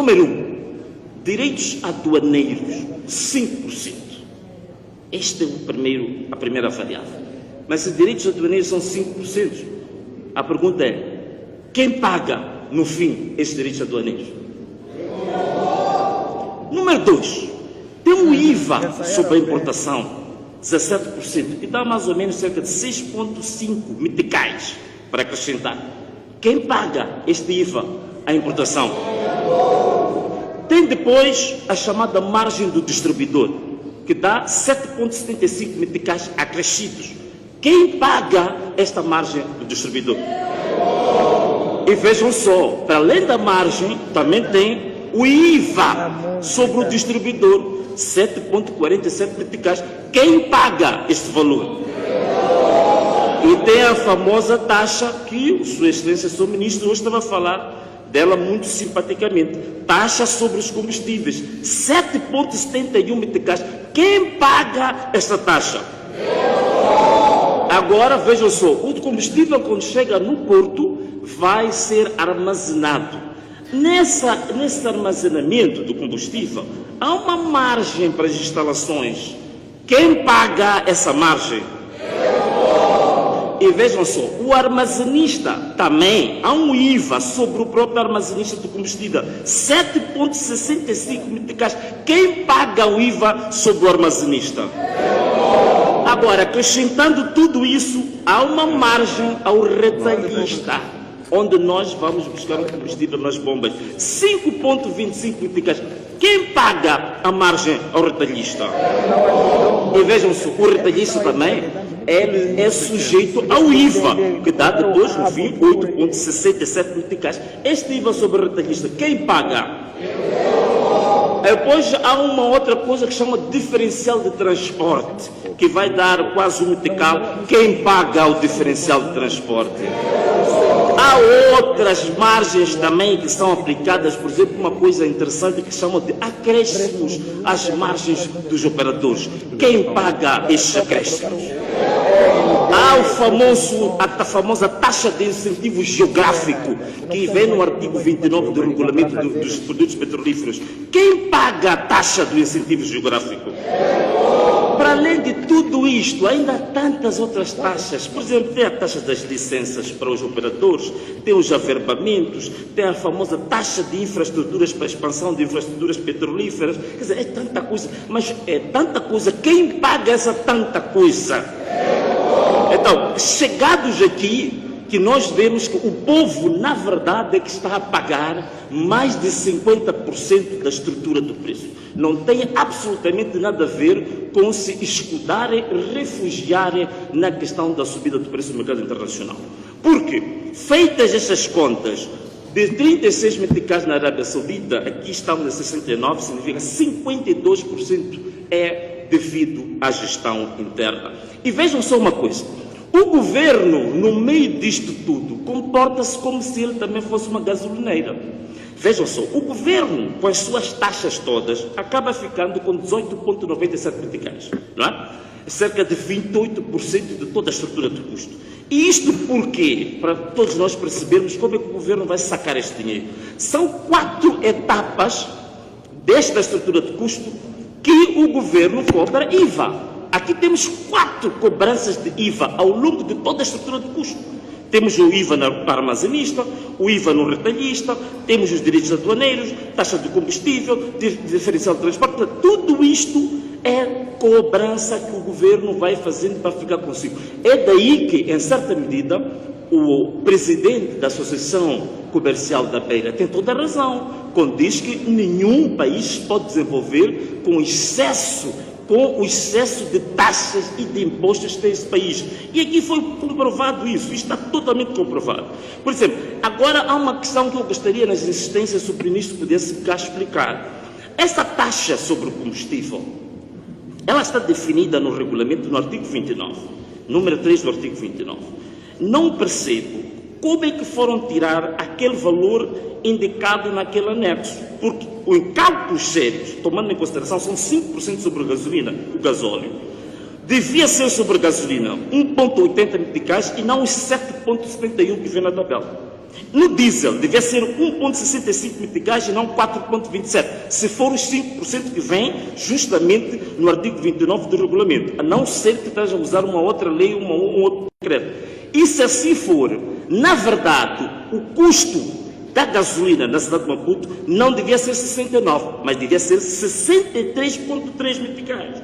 Número 1, direitos aduaneiros, 5%. Este é a primeira variável. Mas se direitos aduaneiros são 5%, a pergunta é, quem paga, no fim, estes direitos aduaneiros? Número 2, tem um IVA sobre a importação, 17%, que dá mais ou menos cerca de 6,5 meticais, para acrescentar. Quem paga este IVA à importação? Tem depois a chamada margem do distribuidor, que dá 7,75 meticais acrescidos. Quem paga esta margem do distribuidor? E vejam só, para além da margem, também tem o IVA sobre o distribuidor, 7,47 meticais. Quem paga este valor? E tem a famosa taxa que Sua Excelência, Sr. Ministro, hoje estava a falar dela muito simpaticamente. Taxa sobre os combustíveis, 7,71 meticais. Quem paga esta taxa? Agora, vejam só, o combustível, quando chega no porto, vai ser armazenado. Nesse armazenamento do combustível, há uma margem para as instalações. Quem paga essa margem? E vejam só, o armazenista também, há um IVA sobre o próprio armazenista do combustível, 7,65 meticais. Quem paga o IVA sobre o armazenista? Agora, acrescentando tudo isso, há uma margem ao retalhista, onde nós vamos buscar o combustível nas bombas, 5,25 meticais. Quem paga a margem ao retalhista? E vejam só, o retalhista também é sujeito ao IVA, que dá depois, no fim, 8,67 meticais. Este IVA sobre o retalhista, quem paga? Depois há uma outra coisa que chama diferencial de transporte, que vai dar quase um metical. Quem paga o diferencial de transporte? Há outras margens também que são aplicadas, por exemplo, uma coisa interessante que chamam de acréscimos às margens dos operadores. Quem paga estes acréscimos? Há a famosa taxa de incentivo geográfico, que vem no artigo 29 do regulamento dos produtos petrolíferos. Quem paga a taxa do incentivo geográfico? Para além de tudo isto, ainda há tantas outras taxas. Por exemplo, tem a taxa das licenças para os operadores, tem os averbamentos, tem a famosa taxa de infraestruturas para a expansão de infraestruturas petrolíferas. Quer dizer, é tanta coisa, mas é tanta coisa. Quem paga essa tanta coisa? Então, chegados aqui, que nós vemos que o povo, na verdade, é que está a pagar mais de 50% da estrutura do preço. Não tem absolutamente nada a ver com se escudarem, refugiarem na questão da subida do preço no mercado internacional. Porque, feitas essas contas, de 36 meticais na Arábia Saudita, aqui estamos a 69, significa 52% é devido à gestão interna. E vejam só uma coisa. O governo, no meio disto tudo, comporta-se como se ele também fosse uma gasolineira. Vejam só, o governo, com as suas taxas todas, acaba ficando com 18,97 meticais, não é? Cerca de 28% de toda a estrutura de custo. E isto por quê? Para todos nós percebermos como é que o governo vai sacar este dinheiro. São 4 etapas desta estrutura de custo que o governo cobra IVA. Aqui temos 4 cobranças de IVA ao longo de toda a estrutura de custo. Temos o IVA para armazenista, o IVA no retalhista, temos os direitos aduaneiros, taxa de combustível, diferencial de transporte. Tudo isto é cobrança que o governo vai fazendo para ficar consigo. É daí que, em certa medida, o presidente da Associação Comercial da Beira tem toda a razão, quando diz que nenhum país pode desenvolver com o excesso de taxas e de impostos que tem esse país. E aqui foi comprovado isso, está totalmente comprovado. Por exemplo, agora há uma questão que eu gostaria, nas insistências, se o ministro pudesse cá explicar. Essa taxa sobre o combustível, ela está definida no regulamento, no artigo 29, número 3 do artigo 29. Não percebo como é que foram tirar aquele valor indicado naquele anexo, porque em cálculos sérios, tomando em consideração, são 5% sobre a gasolina, o gasóleo, devia ser sobre a gasolina 1,80 meticais e não os 7,71 que vem na tabela. No diesel, devia ser 1,65 meticais e não 4,27, se for os 5% que vem justamente no artigo 29 do regulamento, a não ser que esteja a usar uma outra lei, um outro decreto. E se assim for, na verdade, o custo da gasolina na cidade de Maputo não devia ser 69, mas devia ser 63,3 meticais.